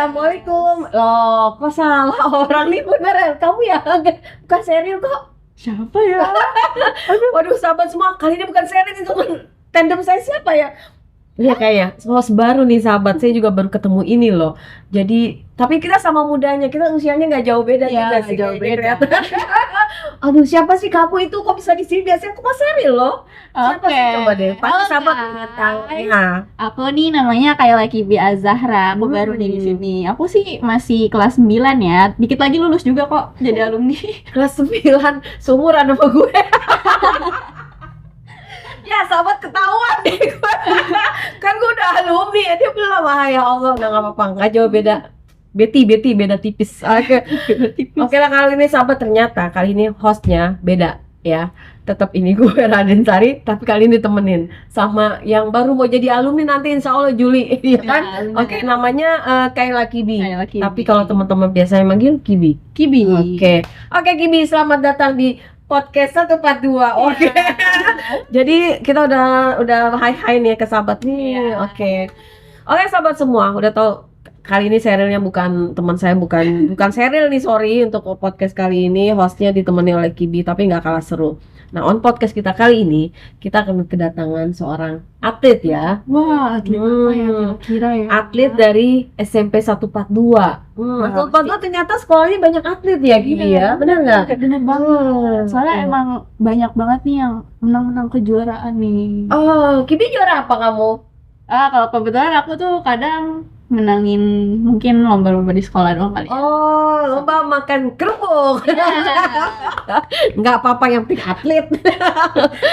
Assalamualaikum. Loh, kok salah orang nih beneran? Kamu ya? Bukan Sheryl kok. Siapa ya? Waduh, sahabat semua, kali ini bukan Sheryl, itu tandem saya siapa ya? Iya kayak host baru nih sahabat, saya juga baru ketemu ini loh. Jadi, tapi kita sama mudanya, kita usianya nggak jauh beda Iya, juga sih. jauh kayaknya beda. kelihatan. Aduh, siapa sih kamu itu? Kok bisa di sini? Biasanya aku Mas Sheryl loh. Siapa sih? Coba deh, pasti Halo, sahabat guys. ingat tahu. Nah, Aku nih namanya Kayla Kibi Azahra. Aku baru nih di sini. Aku sih masih kelas 9 ya. Dikit lagi lulus juga kok jadi alumni. kelas 9 seumuran sama gue. Ya sahabat ketahuan deh gue. Kan gue udah alumni ya, dia belum. Ya Allah, udah gak apa-apa, gak jauh beda. Betty beda tipis. Oke lah, kali ini sahabat, ternyata kali ini hostnya beda ya. Tetap ini gue Raden Sari, tapi kali ini ditemenin sama yang baru mau jadi alumni nanti insya Allah Juli, ya kan? alumni. Oke, namanya Kayla Kibi. Kayla Kibi. Tapi kalau teman-teman biasanya manggil Kibi. Kibi. Oke Kibi, selamat datang di podcast 142. Oke. Jadi kita udah hai nih ke sahabat nih. Iya. Oke sahabat semua, udah tahu kali ini Sherylnya bukan teman saya, bukan Sheryl nih, sorry untuk podcast kali ini hostnya ditemani oleh Kibi, tapi nggak kalah seru. Nah, on podcast kita kali ini kita akan kedatangan seorang atlet ya. Wah, atlet apa ya kira-kira ya? Atlet dari SMP 142. 142 ternyata sekolahnya banyak atlet ya, Kibi ya. Benar nggak? Bener banget. Soalnya emang banyak banget nih yang menang-menang kejuaraan nih. Oh, Kibi juara apa kamu? Kalau kebetulan aku tuh kadang menangin mungkin lomba-lomba di sekolah doang kali ya. Oh, lomba makan kerupuk. Nggak apa-apa, yang penting atlet.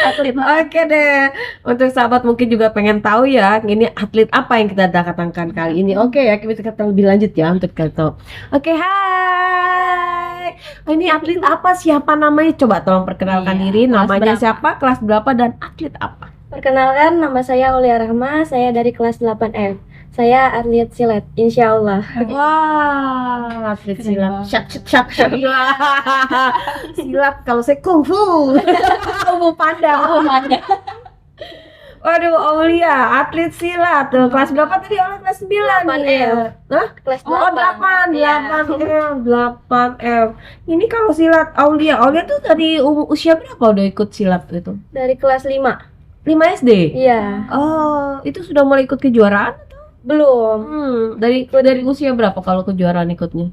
Atlet. Oke deh. Untuk sahabat mungkin juga pengen tahu ya, ini atlet apa yang kita datangkan kali ini. Oke ya, kita lebih lanjut ya untuk kita tahu. Oke, hai. Ini atlet apa? Siapa namanya? Coba tolong perkenalkan Iya, diri. kelas Namanya berapa? siapa? Kelas berapa dan atlet apa? Perkenalkan, nama saya Aulia Rahma, saya dari kelas 8F. Saya atlet silat, insya Allah. Wah, atlet Keren silat. banget. Syak. Silat, kalau saya kungfu. Kungfu panda. Oh, mana? Waduh, Aulia, atlet silat. Tuh, kelas berapa tadi? Aulia kelas 9 8F. nih. Hah? Kelas Oh, 8. 8F. Ini kalau silat Aulia tuh dari usia berapa udah ikut silat itu? Dari kelas 5. 5 SD? Iya, Oh, itu sudah mulai ikut kejuaraan? belum. Dari usia berapa kalau kejuaraan ikutnya?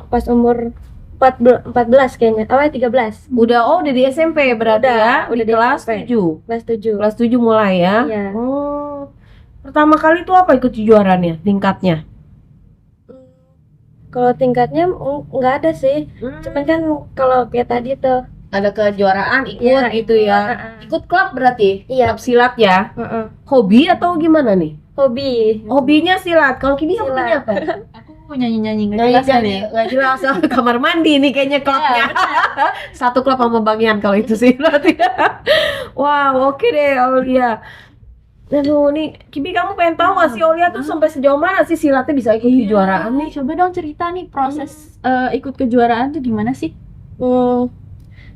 Pas umur 14 kayaknya. 13. Udah di SMP berarti ya? Udah Di di kelas SMP. 7. Kelas 7. Kelas 7 mulai ya? Iya. Oh. Pertama kali itu apa ikut kejuaraannya? Tingkatnya? Kalau tingkatnya nggak ada sih. Cuman kan kalau kayak tadi tuh. Ada kejuaraan ikut Iya, gitu ya. Ikut klub berarti? Iya. Klub silat ya? Hobi atau gimana nih? Hobi. Hobinya silat. Kalau Kibi Silat. hobinya apa? Aku nyanyi-nyanyi nggak jelas kali ya. Nggak jelas. Kamar mandi nih kayaknya klubnya. Satu klub sama Bang Ian kalau itu sih berarti. Wow, oke deh Aulia. Aduh, nih Kibi, kamu pengen tahu nggak sih Aulia tuh sampai sejauh mana sih silatnya bisa ikut kejuaraan nih? Coba dong cerita nih proses ikut kejuaraan tuh gimana sih?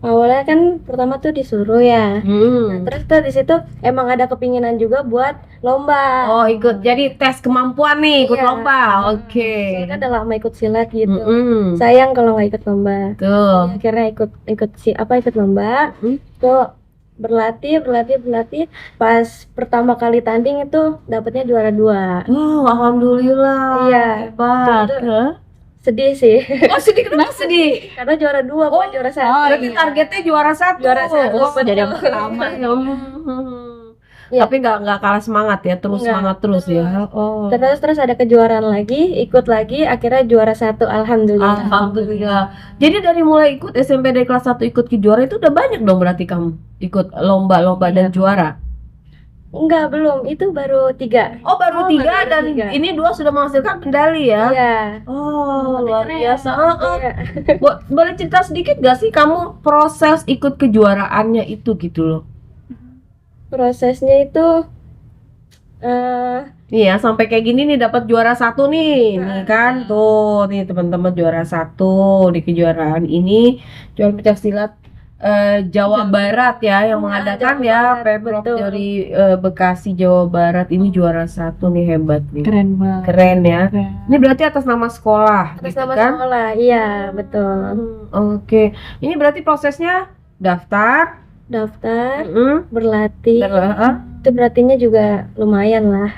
Awalnya kan pertama tuh disuruh ya. Hmm. Terus tuh di situ emang ada kepinginan juga buat lomba. Oh, ikut. Jadi tes kemampuan nih, ikut Iya. lomba. Oke. Saya kan udah lama ikut silat gitu. Mm-mm. Sayang kalau nggak ikut lomba. Tuh. Akhirnya ikut lomba. Tuh berlatih. Pas pertama kali tanding itu dapatnya juara 2. Wow, alhamdulillah. Iya. Hebat. Itu- Sedih sih. Oh, sedih, kenapa sedih? Karena juara 2 bukan juara 1. Berarti targetnya juara 1. Juara satu, Oh, betul. jadi yang pertama. Iya. Tapi nggak kalah semangat ya, terus Nggak, semangat terus ya. Oh. Terus ada kejuaraan lagi, ikut lagi, akhirnya juara 1, alhamdulillah. Alhamdulillah. Jadi dari mulai ikut SMP dari kelas 1 ikut kejuaraan itu udah banyak dong berarti kamu ikut lomba-lomba dan juara. Enggak, belum. Itu baru 3. Oh, baru 3 baru dan 3. ini 2 sudah menghasilkan medali ya. Iya. Oh, luar keren. biasa. Iya. Boleh cerita sedikit gak sih kamu proses ikut kejuaraannya itu gitu loh? Prosesnya itu Iya, sampai kayak gini nih dapat juara 1 nih. Nih kan tuh nih teman-teman juara 1 di kejuaraan ini, juara pencak silat Jawa Barat ya yang mengadakan Jawa ya, Barat, Pemprov betul. dari Bekasi Jawa Barat ini juara 1 nih, hebat nih. Keren banget. Keren ya. Keren. Ini berarti atas nama sekolah Atas gitu nama kan? sekolah, iya betul. Oke. Ini berarti prosesnya daftar, Daftar, mm, berlatih, itu berartinya juga lumayan lah.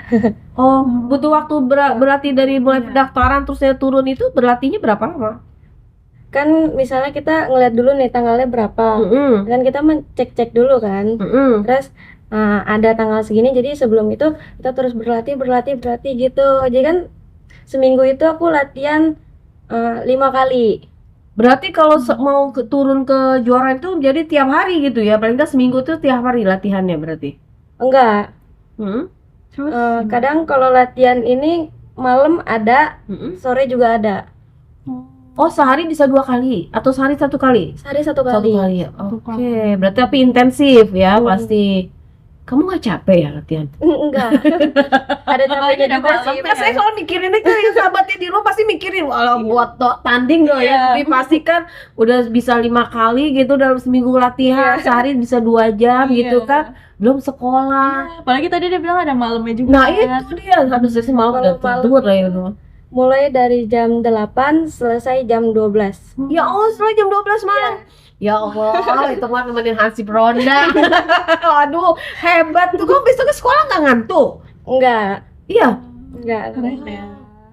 oh, butuh waktu berarti dari mulai pendaftaran terus saya turun itu berlatihnya berapa lama? Kan misalnya kita ngeliat dulu nih tanggalnya berapa, Mm-mm. kan kita cek dulu kan. Mm-mm. Terus ada tanggal segini, jadi sebelum itu kita terus berlatih gitu. Jadi kan seminggu itu aku latihan 5 kali. Berarti kalau mau turun ke juara itu jadi tiap hari gitu ya? Paling nggak seminggu tuh tiap hari latihannya berarti? Enggak, Hmm? Terus kadang kalau latihan ini malam ada, Mm-mm. sore juga ada. Oh, sehari bisa 2 kali atau sehari 1 kali? Sehari 1 Satu kali. kali ya. Satu Oke, berarti tapi intensif ya pasti. Kamu nggak capek ya latihan? Enggak. Ada capeknya juga sih. Nah, saya kalau mikirin itu yang sahabatnya di rumah pasti mikirin walau buat tanding loh ya. Tapi pasti kan udah bisa 5 kali gitu dalam seminggu latihan, sehari bisa 2 jam gitu kan. Belum sekolah. apalagi tadi dia bilang ada malamnya juga. Nah, itu dia. Aduh, saya sih malam udah Kalau tidur lah ya. Dulu. Mulai dari jam 8 selesai jam 12. Ya Allah, setelah jam 12 malam. Ya Allah, itu mah nemenin Hansip Ronda. Aduh, hebat tuh. Kok besok ke sekolah nggak ngantuk? Enggak, Iya, enggak. Keren ya.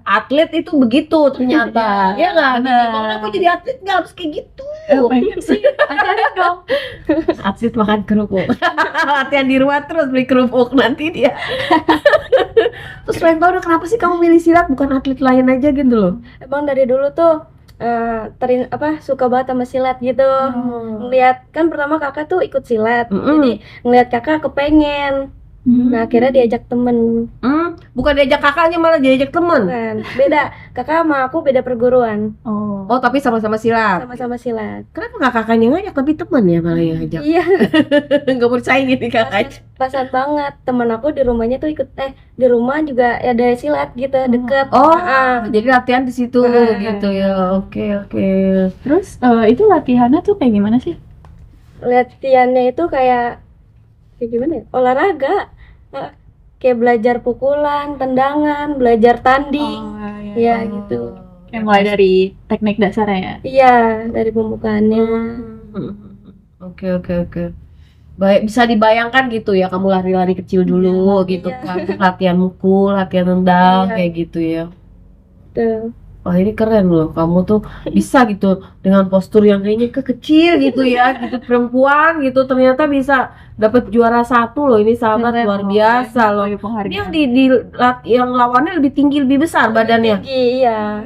atlet itu begitu ternyata. Ya nggak? benar. Kalau aku jadi atlet nggak harus kayak gitu. Pengen sih. Ajarin dong. Atlet makan kerupuk. Latihan di rumah terus beli kerupuk nanti dia. Terus pengen tahu dong, kenapa sih kamu milih silat bukan atlet lain aja gitu loh? Emang dari dulu tuh suka banget sama silat gitu. Ngeliat kan pertama kakak tuh ikut silat. Jadi ngeliat kakak kepengen. Nah, akhirnya diajak temen. Bukan diajak kakaknya, malah diajak temen. Kan beda. Kakak sama aku beda perguruan. Oh. Oh, tapi sama-sama silat. Sama-sama silat. Kenapa nggak kakaknya ngajak tapi temen ya malah yang ngajak? Iya, Nggak bersaing ini kakak. pasan banget. Temen aku di rumahnya tuh di rumah juga ada silat gitu, deket. Oh, jadi latihan di situ gitu ya. Oke. Terus itu latihannya tuh kayak gimana sih? Latihannya itu kayak gimana ya? Olahraga. Kayak belajar pukulan, tendangan, belajar tanding. Ya gitu. Yang mulai dari teknik dasarnya ya. Iya, dari pembukaannya. Oke. Baik, bisa dibayangkan gitu ya, kamu lari-lari kecil dulu gitu kan, latihan mukul, latihan tendang kayak gitu ya. Tuh. Wah, ini keren loh, kamu tuh bisa gitu dengan postur yang kayaknya kekecil gitu ya, gitu perempuan gitu ternyata bisa dapat juara 1 loh. Ini sahabat Keren luar loh. biasa loh. Sebagai penghargaan. Ini yang lawannya lebih tinggi, lebih besar badannya. Tinggi, iya.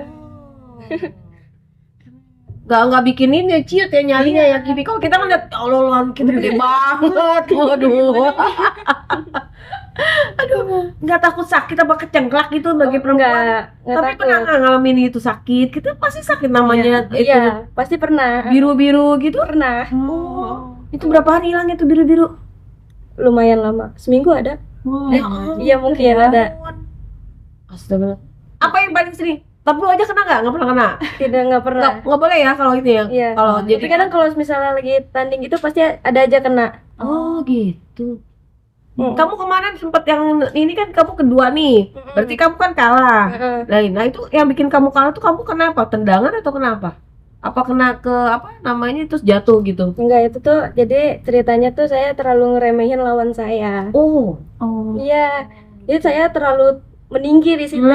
Nggak bikin ini ciut ya nyalinya ya Kibi. Kalau kita kan lihat Allah lawan kita gede banget. Waduh. Aduh, nggak takut sakit apa kecengklak gitu bagi perempuan. Nggak Tapi takut. pernah nggak ngalamin itu sakit? Kita pasti sakit namanya itu Iya, pasti pernah. biru-biru gitu. Pernah. Oh. Itu berapa hari hilang itu biru-biru? Lumayan lama. Seminggu ada. Wow. Iya, mungkin ada. Astagfirullah. Apa yang paling sering? Tapi lu aja kena nggak pernah kena. Nggak pernah. Nggak boleh ya kalau itu ya. Iya. Kalau Jadi jadi kadang kalau misalnya lagi tanding gitu pasti ada aja kena. oh gitu. Kamu kemarin sempat yang ini kan kamu kedua nih. Berarti kamu kan kalah. Nah itu yang bikin kamu kalah tuh kamu kenapa? Tendangan atau kenapa? Apa kena ke apa namanya terus jatuh gitu? Enggak, itu tuh jadi ceritanya tuh saya terlalu ngeremehin lawan saya. Oh. Iya. Jadi saya terlalu meninggi di situ.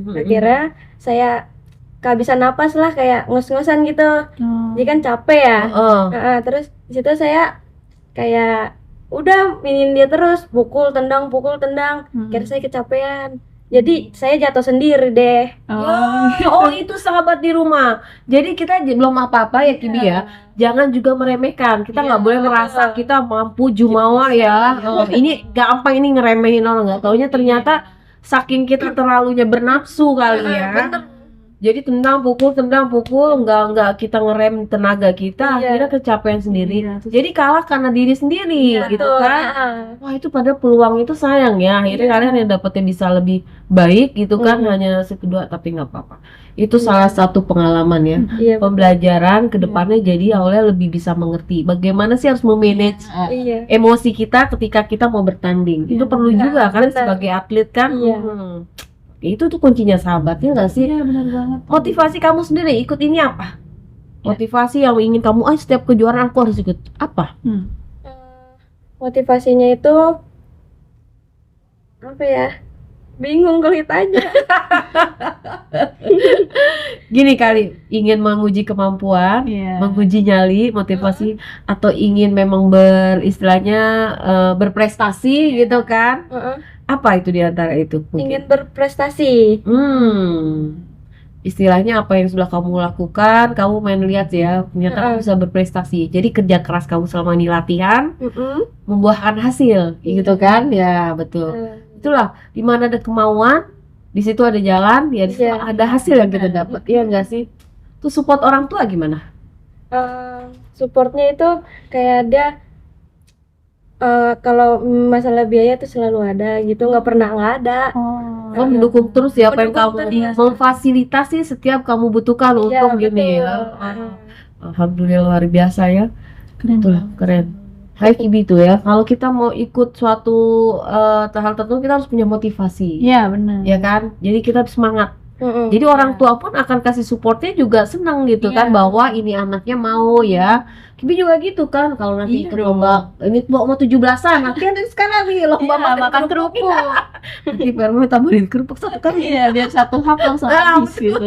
Akhirnya saya kehabisan napas lah, kayak ngos-ngosan gitu. Jadi kan capek ya. Terus di situ saya kayak udah minin dia terus, pukul tendang. Akhirnya saya kecapean. Jadi saya jatuh sendiri deh. Oh itu sahabat di rumah. Jadi kita belum apa-apa ya Kibi ya. Jangan juga meremehkan. Kita nggak boleh merasa kita mampu jumawa ya. Ini gampang ini ngeremehin orang, nggak taunya ternyata saking kita terlalunya bernafsu kali ya. Jadi tendang pukul, nggak kita ngerem tenaga kita, Iya. akhirnya kecapean sendiri. Iya, terus- Jadi kalah karena diri sendiri, gitu Betul, kan? Wah itu pada peluang itu sayang ya. Akhirnya Iya. kalian yang dapetnya bisa lebih baik gitu kan, Mhm. hanya kedua tapi nggak apa-apa. Itu Iya. salah satu pengalaman ya. Iya, Pembelajaran ke depannya jadi Aulia lebih bisa mengerti bagaimana sih harus memanage iya. emosi kita ketika kita mau bertanding. Itu perlu benar, juga kan benar. sebagai atlet kan. Iya. Itu tuh kuncinya sahabatnya nggak sih? Iya benar banget. Motivasi kamu sendiri ikut ini apa? Motivasi yang ingin kamu, setiap kejuaraan aku harus ikut apa? Hmm. Motivasinya itu apa ya? Bingung kalau ditanya. Gini kali, ingin menguji kemampuan, Iya. menguji nyali, motivasi, atau ingin memang istilahnya berprestasi gitu kan? Heeh. Apa itu di antara itu? Ingin berprestasi. Istilahnya apa yang sudah kamu lakukan, kamu main lihat ya, ternyata kamu bisa berprestasi. Jadi kerja keras kamu selama ini latihan membuahkan hasil, gitu kan? Ya betul. Itulah, di mana ada kemauan, di situ ada jalan, ya di situ Iya. ada hasil yang kita dapat. Iya enggak sih? Tuh support orang tua gimana? Supportnya itu kayak dia kalau masalah biaya tuh selalu ada gitu, nggak pernah nggak ada. Oh, mendukung terus ya apa yang Mendukung kamu terus. memfasilitasi setiap kamu butuhkan Iya, untuk gini betul. ya. Alhamdulillah luar biasa ya. Keren Betul, banget. keren. Hai Kibi tuh ya, kalau kita mau ikut suatu hal tertentu kita harus punya motivasi, Iya benar. ya kan? Jadi kita harus semangat. Mm-mm. Jadi orang tua pun akan kasih supportnya juga senang gitu Iya. kan, bahwa ini anaknya mau ya. Kibi juga gitu kan, kalau nanti Iya ikut dong. lomba, ini mau 17-an, nanti kan sekarang nih lomba Iya, makan kerupuk. Nanti Perma tambahin kerupuk satu kali. Iya, biar satu hap langsung habis gitu.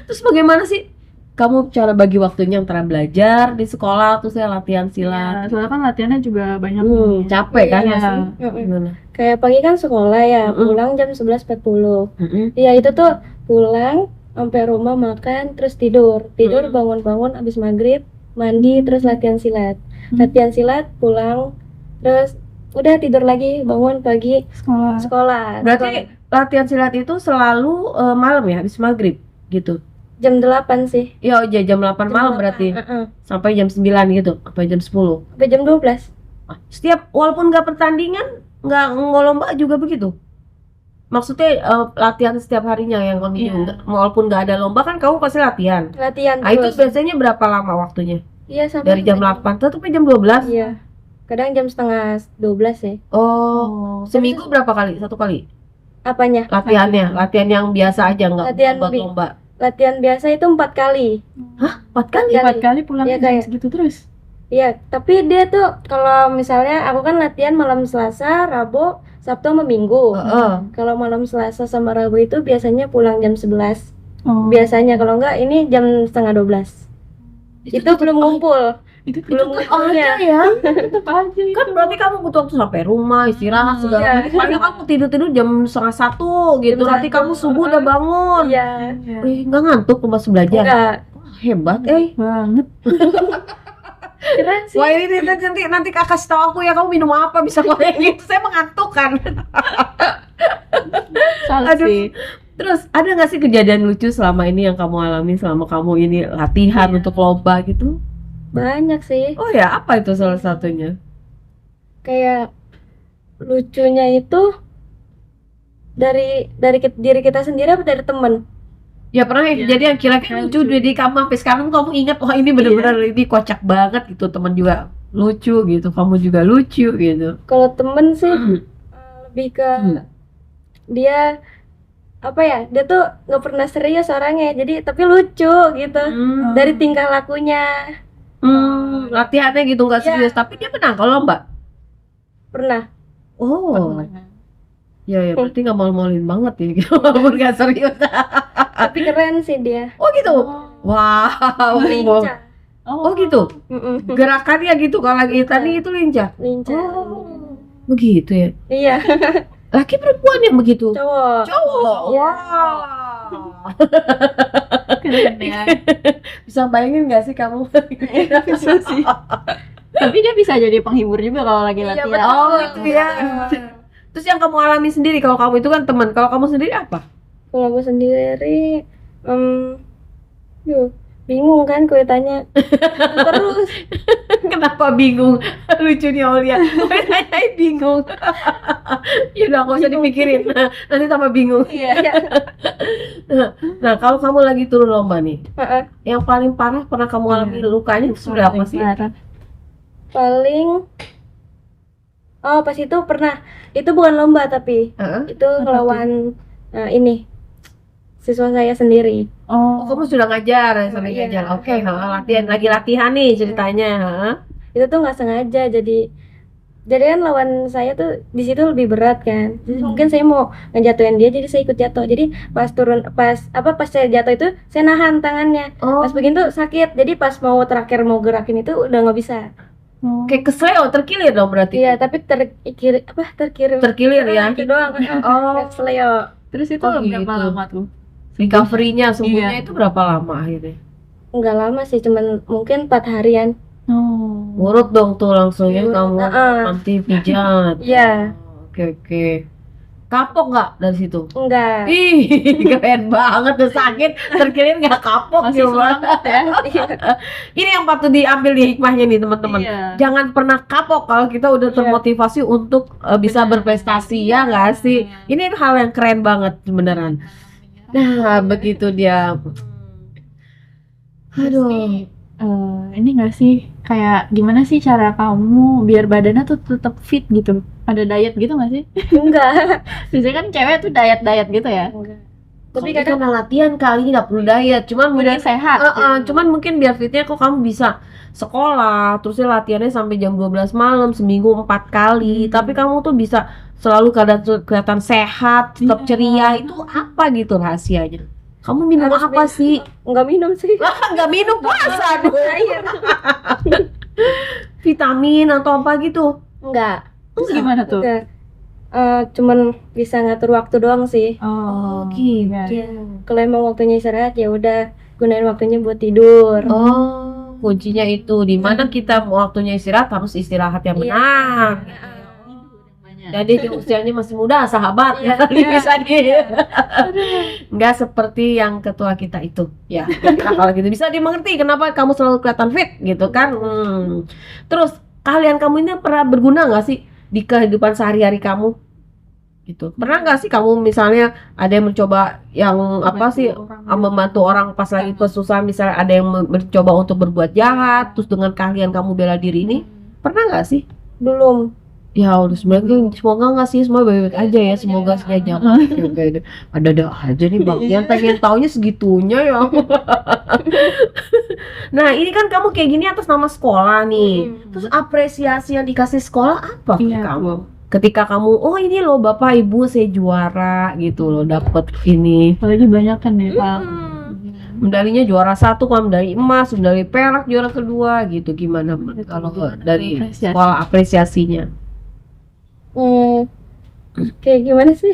Terus bagaimana sih kamu cara bagi waktunya antara belajar di sekolah terus ya latihan silat? Iya, soalnya kan latihannya juga banyak. Capek kan Iya. ya sih? Mm-mm. Gimana? Kayak pagi kan sekolah ya, Mm-mm. pulang jam 11.40. Mm-mm. Iya itu tuh pulang sampai rumah makan terus tidur bangun-bangun abis maghrib mandi terus latihan silat pulang terus udah tidur lagi bangun pagi Sekolah. sekolah. Berarti latihan silat itu selalu malam ya, habis maghrib gitu? Jam 8 sih. Iya, jam 8 malam berarti sampai jam 9 gitu, sampai jam 10. Sampai jam 12. Setiap walaupun nggak pertandingan, nggak lomba juga begitu? Maksudnya latihan setiap harinya yang continue, Iya. walaupun nggak ada lomba kan kamu pasti latihan. Latihan Nah itu terus. biasanya berapa lama waktunya? Iya sampai Dari jam 8 tetap sampai jam 12? Iya. Kadang jam setengah 12 ya. Oh, seminggu berapa kali? Satu kali? Apanya? Latihannya? Latihan yang biasa aja, nggak Latihan buat lomba? Latihan biasa itu 4 kali. 4 kali? 4 kali pulang Iya, jam kayak- segitu terus. Iya, tapi dia tuh kalau misalnya aku kan latihan malam Selasa, Rabu, Sabtu sama Minggu. Kalau malam Selasa sama Rabu itu biasanya pulang jam 11. Oh. Biasanya kalau enggak ini jam setengah 12. Itu belum ngumpul. Itu Belum Ada ngumpulnya. ya? tetap aja itu. Kan berarti kamu butuh waktu sampai rumah, istirahat segala Iya. macam. Paling kamu tidur jam setengah 1 gitu. Jam Nanti 1. kamu subuh udah bangun. Iya. Iya. Nggak ngantuk pas belajar? Enggak. Wah, hebat Banget. Keren sih. Wah ini nanti kakak kasih tahu aku ya, kamu minum apa bisa kayak gitu. Saya mengantuk kan. Salah Aduh. sih. Terus ada nggak sih kejadian lucu selama ini yang kamu alami selama kamu ini latihan untuk lomba gitu? Banyak sih. Oh ya, apa itu salah satunya? Kayak lucunya itu dari diri kita sendiri apa dari temen? Ya pernah ya Iya. kejadian kira-kira Kayak lucu, lucu. jadi kamu sampai sekarang kamu ingat, wah ini bener-bener ini kocak banget gitu, teman juga lucu gitu, kamu juga lucu gitu. Kalau temen sih lebih ke dia apa ya? Dia tuh nggak pernah serius orangnya, jadi tapi lucu gitu. Dari tingkah lakunya. Latihannya gitu nggak Iya. serius, tapi dia menang kalau lomba. Pernah. Oh, ya berarti nggak malu-maluin banget ya, gitu, walaupun nggak serius. Tapi keren sih dia. Oh gitu, wow. Lincah. Oh gitu, Mm-mm. gerakannya gitu kalau lagi tadi itu lincah. Lincah. Oh, begitu ya. Iya, Laki perempuan yang begitu? cowok. Cowok. Wow. Keren ya. Bisa bayangin nggak sih kamu? Bisa sih. Tapi dia bisa jadi penghibur juga kalau lagi Iya, latihan. betul. Oh gitu ya. Terus yang kamu alami sendiri, kalau kamu itu kan teman, kalau kamu sendiri apa? Kalau aku sendiri Bingung kan gue tanya terus. Kenapa bingung? Lucu nih Aulia. Gue tanyain bingung. Ya udah nggak usah dipikirin. Nanti tambah bingung. Iya. Nah, kalau kamu lagi turun lomba nih, Heeh. yang paling parah pernah kamu alami lukanya itu sudah apa sih? Paling pas itu pernah, itu bukan lomba tapi Heeh. itu ngelawan ini siswa saya sendiri. Oh, kamu sudah ngajar ya, sambil Iya. ngajar. Oke, latihan lagi latihan nih ceritanya. heeh. Itu tuh nggak sengaja, jadi kan lawan saya tuh di situ lebih berat kan. Jadi mungkin saya mau ngejatuhin dia, jadi saya ikut jatuh. Jadi pas saya jatuh itu saya nahan tangannya. Oh, Pas begini tuh sakit. Jadi pas mau terakhir mau gerakin itu udah nggak bisa. kayak kesleo, terkilir dong berarti. Iya, tapi terkirim. Terkilir ya. Itu doang. Oh, Sleo. Terus itu Oh, berapa gitu. lama tuh? recovery-nya sembuhnya Iya. itu berapa lama akhirnya? Enggak lama sih, cuman mungkin 4 harian. Oh. Urut dong tuh langsung ya Urut, kamu nanti pijat. Iya, Oke. Kapok nggak dari situ? enggak. Ih, keren banget tuh sakit, terkilir nggak kapok Masih coba. semangat ya. Ini yang patut diambil di hikmahnya nih teman-teman. Iya. Jangan pernah kapok kalau kita udah Iya. termotivasi untuk bisa berprestasi ya nggak sih? Ini hal yang keren banget beneran. Nah, begitu dia. Aduh. Ini nggak sih kayak gimana sih cara kamu biar badannya tuh tetap fit gitu? Ada diet gitu nggak sih? Enggak. Biasanya kan cewek tuh diet gitu ya. Enggak. Tapi Tapi kadang karena latihan kali nggak perlu diet, cuman Udah mungkin sehat. cuman mungkin biar fitnya kok kamu bisa sekolah, terusnya latihannya sampai jam 12 malam, seminggu 4 kali. Tapi kamu tuh bisa selalu kelihatan sehat, tetap Iya. ceria. Itu apa gitu rahasianya? Kamu minum Harus apa sih? enggak minum sih. Nggak minum puasa dong. Iya. Vitamin atau apa gitu? Enggak. Terus gimana tuh? Enggak. Cuman bisa ngatur waktu doang sih. Oh, gitu. iya. Kalau emang waktunya istirahat ya udah gunain waktunya buat tidur. Oh, kuncinya itu di mana kita waktunya istirahat harus istirahat yang Iya. benar. Jadi di usianya masih muda, sahabat Iya. bisa di nggak seperti yang ketua kita itu, ya. Nah, kalau gitu bisa dimengerti kenapa kamu selalu kelihatan fit gitu kan. Terus kalian kamu ini pernah berguna nggak sih di kehidupan sehari-hari kamu? Gitu. Pernah nggak sih kamu misalnya ada yang mencoba yang apa sih membantu orang pas lagi kesusahan, misalnya ada yang mencoba untuk berbuat jahat, terus dengan keahlian kamu bela diri ini, pernah nggak sih? Belum. Ya udah sebenarnya semoga nggak sih, semua baik-baik aja ya, semoga saya jangan ada aja nih bang yang pengen taunya segitunya ya. Nah ini kan kamu kayak gini atas nama sekolah nih, terus apresiasi yang dikasih sekolah apa ke Iya. kamu ketika kamu oh ini loh bapak ibu saya juara gitu loh, dapet ini Apalagi banyak kan ya Pak. medalinya juara 1 kan, medali emas, medali perak juara kedua gitu. Gimana kalau dari Apresiasi. sekolah apresiasinya? Kayak gimana sih?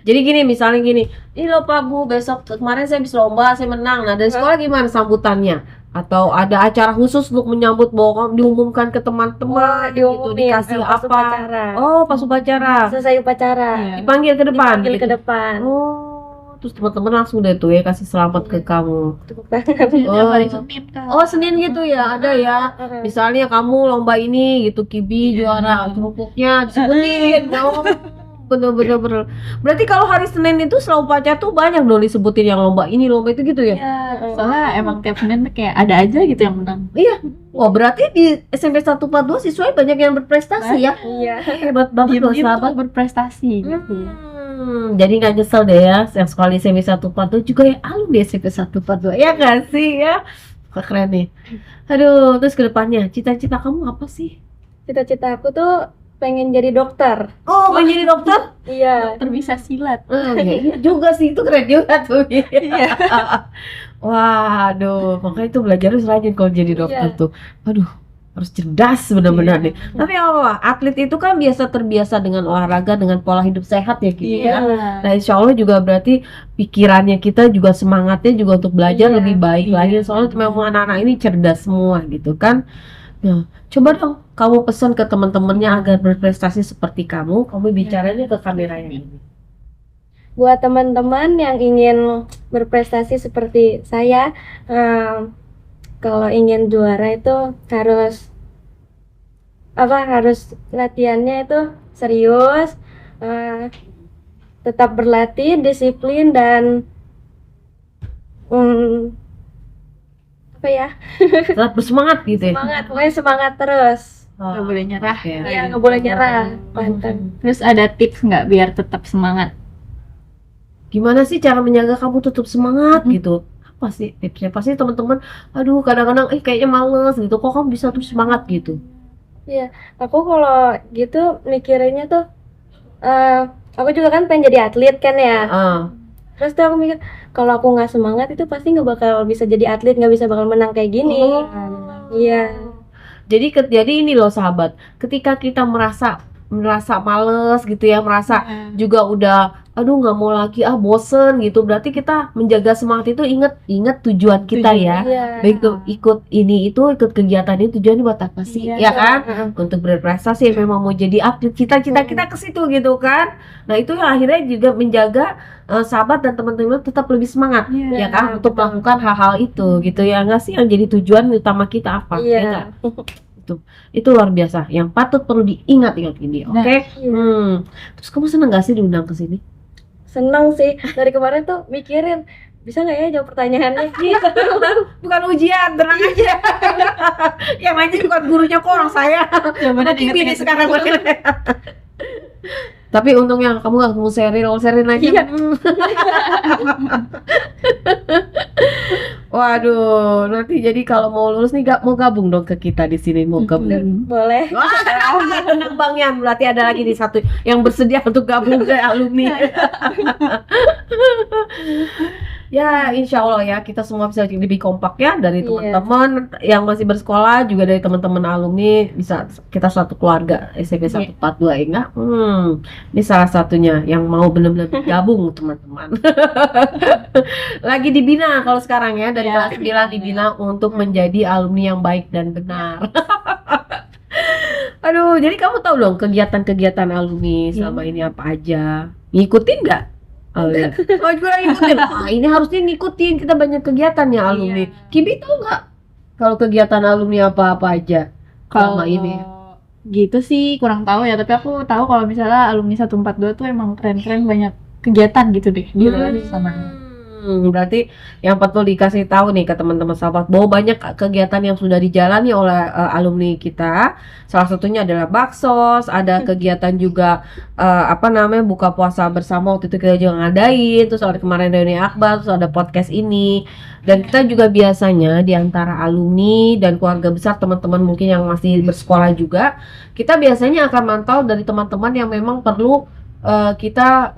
Jadi gini, misalnya gini, ini loh Pak Bu, besok kemarin saya bisa lomba, saya menang. Nah dari sekolah gimana sambutannya? Atau ada acara khusus untuk menyambut bahwa kamu diumumkan ke teman-teman, gitu, Diumumin dikasih pas apa? upacara. Oh pas upacara, Selesai upacara. Iya. dipanggil ke depan. Dipanggil ke gitu. depan. Oh, terus teman-teman langsung deh tuh ya kasih selamat ke kamu. Tepuk tangan. Tiap hari Senin kan. Oh Senin gitu ya, ada ya. Misalnya kamu lomba ini gitu, Kibi juara, kerupuknya disebutin. Oh, bener. Berarti kalau hari Senin itu setelah upacara tuh banyak dong disebutin yang lomba ini, lomba itu gitu ya? Iya, soalnya emang tiap Senin tuh kayak ada aja gitu yang menang. Iya. Wah berarti di SMP 142 siswa banyak yang berprestasi ya? Iya. Hebat banget loh Diem-diem sahabat. tuh berprestasi gitu ya. Jadi nggak nyesel deh ya, yang sekolah di SMP 142 juga ya alum di SMP 142, ya nggak sih ya? Wah, keren nih. Aduh, terus ke depannya, cita-cita kamu apa sih? Cita-cita aku tuh pengen jadi dokter. Oh, mau jadi dokter? Iya. Dokter bisa silat. Iya juga sih, itu keren juga tuh. Waduh, makanya itu belajar harus rajin kalau jadi dokter Iya. tuh. Aduh, harus cerdas benar-benar Iya. nih. Tapi apa? Atlet itu kan terbiasa dengan olahraga, dengan pola hidup sehat ya gitu ya. Nah, insya Allah juga berarti pikirannya kita juga semangatnya juga untuk belajar Iya. lebih baik lagi. Soalnya memang anak-anak ini cerdas semua gitu kan. Nah, coba dong kamu pesan ke teman-temannya agar berprestasi seperti kamu bicaranya ke kamera yang ini. buat teman-teman yang ingin berprestasi seperti saya, kalau ingin juara itu harus latihannya itu serius, tetap berlatih, disiplin, dan Tetap bersemangat gitu ya. semangat, pokoknya semangat terus. Nggak boleh nyerah. Oke. Ya, nggak boleh nyerah. Mantap. Terus ada tips nggak biar tetap semangat? Gimana sih cara menjaga kamu tetap semangat gitu? Apa sih tipsnya? Pasti teman-teman, aduh kadang-kadang kayaknya males gitu. Kok kamu bisa terus semangat gitu? Iya, aku kalau gitu mikirinnya tuh, aku juga kan pengen jadi atlet kan ya. Ah, Terus tuh aku mikir, kalau aku nggak semangat itu pasti nggak bakal bisa jadi atlet, nggak bisa bakal menang kayak gini. Iya. jadi ini loh sahabat, ketika kita merasa males gitu ya, merasa juga udah aduh nggak mau lagi, bosen gitu, berarti kita menjaga semangat itu ingat tujuan kita ya. Iya. Baik tuh ikut kegiatan ini tujuannya buat apa sih? Iya. Ya kan? Heeh. Untuk berprestasi, memang mau jadi atlet, cita-cita kita ke situ gitu kan. Nah, itu yang akhirnya juga menjaga sahabat dan teman-teman tetap lebih semangat ya kan, untuk betul. melakukan hal-hal itu gitu ya, enggak sih, yang jadi tujuan utama kita apa ya nggak? Iya. Itu luar biasa yang patut perlu diingat-ingat ini. Oke. Iya. Terus kamu seneng gak sih diundang ke sini? Seneng sih, dari kemarin tuh mikirin bisa nggak ya jawab pertanyaannya gitu. Bukan ujian, tenang aja. Yang lainnya bukan gurunya kok, orang saya. Jawabannya Ini sekarang. Tapi untungnya kamu gak ketemu Sheryl aja. Iya. Waduh, nanti jadi kalau mau lulus nih mau gabung dong ke kita di sini, mau gabung. Boleh. Wah, tenang Bang Yan, berarti ada lagi nih satu yang bersedia untuk gabung ke alumni. Ya, insya Allah ya, kita semua bisa lebih kompak ya, dari Iya. teman-teman yang masih bersekolah, juga dari teman-teman alumni, bisa kita satu keluarga SMP 142 ya enggak? Ini salah satunya yang mau benar-benar gabung teman-teman. Lagi dibina kalau sekarang ya, dari kelas 9 dibina untuk menjadi alumni yang baik dan benar. Aduh, jadi kamu tahu dong kegiatan-kegiatan alumni selama ini apa aja? Ngikutin nggak? Oh iya. Oh juga ngikutin. Ini harusnya ngikutin, kita banyak kegiatan ya alumni. Kibi tahu nggak kalau kegiatan alumni apa-apa aja Kalau selama ini? gitu sih kurang tahu ya, tapi aku tahu kalau misalnya alumni 142 tuh emang keren-keren, banyak kegiatan gitu deh di relasi sama. Berarti yang perlu dikasih tahu nih ke teman-teman sahabat, bahwa banyak kegiatan yang sudah dijalani oleh alumni kita. Salah satunya adalah baksos, ada kegiatan juga buka puasa bersama, waktu itu kita juga ngadain, terus ada kemarin reuni akbar, terus ada podcast ini. Dan kita juga biasanya di antara alumni dan keluarga besar teman-teman mungkin yang masih bersekolah juga, kita biasanya akan mantau dari teman-teman yang memang perlu kita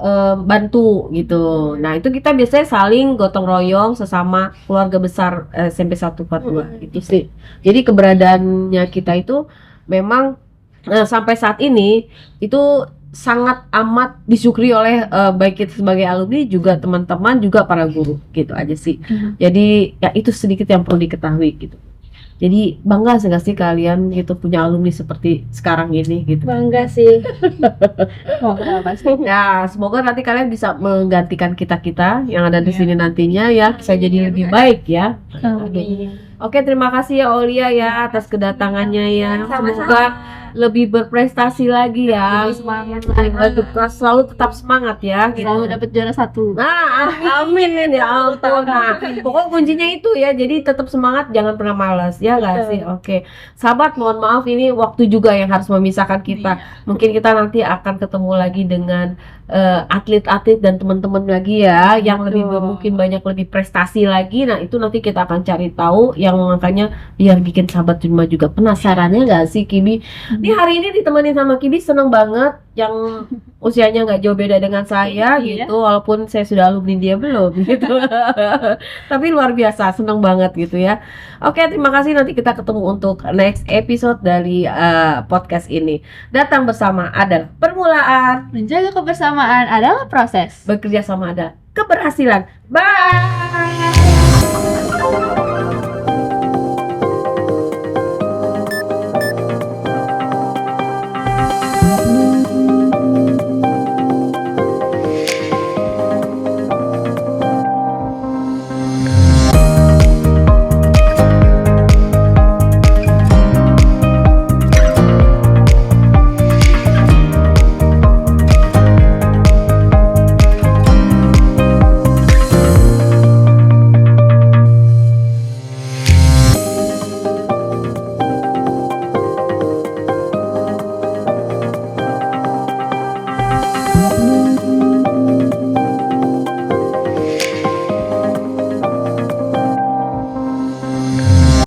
bantu gitu. Nah, itu kita biasanya saling gotong royong sesama keluarga besar SMP 142 gitu sih. Jadi keberadaannya kita itu memang sampai saat ini itu sangat amat disyukuri oleh baik kita sebagai alumni, juga teman-teman, juga para guru gitu aja sih. Jadi ya itu sedikit yang perlu diketahui gitu. Jadi bangga nggak sih kalian gitu punya alumni seperti sekarang ini gitu. Bangga sih. Pasti. Ya, semoga nanti kalian bisa menggantikan kita-kita yang ada di sini nantinya ya, bisa jadi lebih baik ya. Oke, terima kasih ya Aulia ya atas kedatangannya ya. Semoga lebih berprestasi lagi ya. Semangat. Selalu tetap semangat ya gitu. Selalu dapat juara 1. Nah, amin ya ampun. Nah, pokoknya kuncinya itu ya. Jadi tetap semangat, jangan pernah malas ya nggak sih? Oke, sahabat, mohon maaf ini waktu juga yang harus memisahkan kita. Mungkin kita nanti akan ketemu lagi dengan atlet-atlet dan teman-teman lagi ya, yang lebih mungkin banyak lebih prestasi lagi. Nah, itu nanti kita akan cari tahu, yang makanya biar bikin sahabat cuma juga penasarannya nggak sih Kibi? Ini hari ini ditemani sama Kibi, seneng banget, yang usianya nggak jauh beda dengan saya gitu, walaupun saya sudah alumni dia belum gitu. Tapi luar biasa, seneng banget gitu ya. Oke, terima kasih, nanti kita ketemu untuk next episode dari podcast ini. Datang bersama adalah permulaan, Menjaga kebersamaan adalah proses. bekerja sama ada keberhasilan. Bye.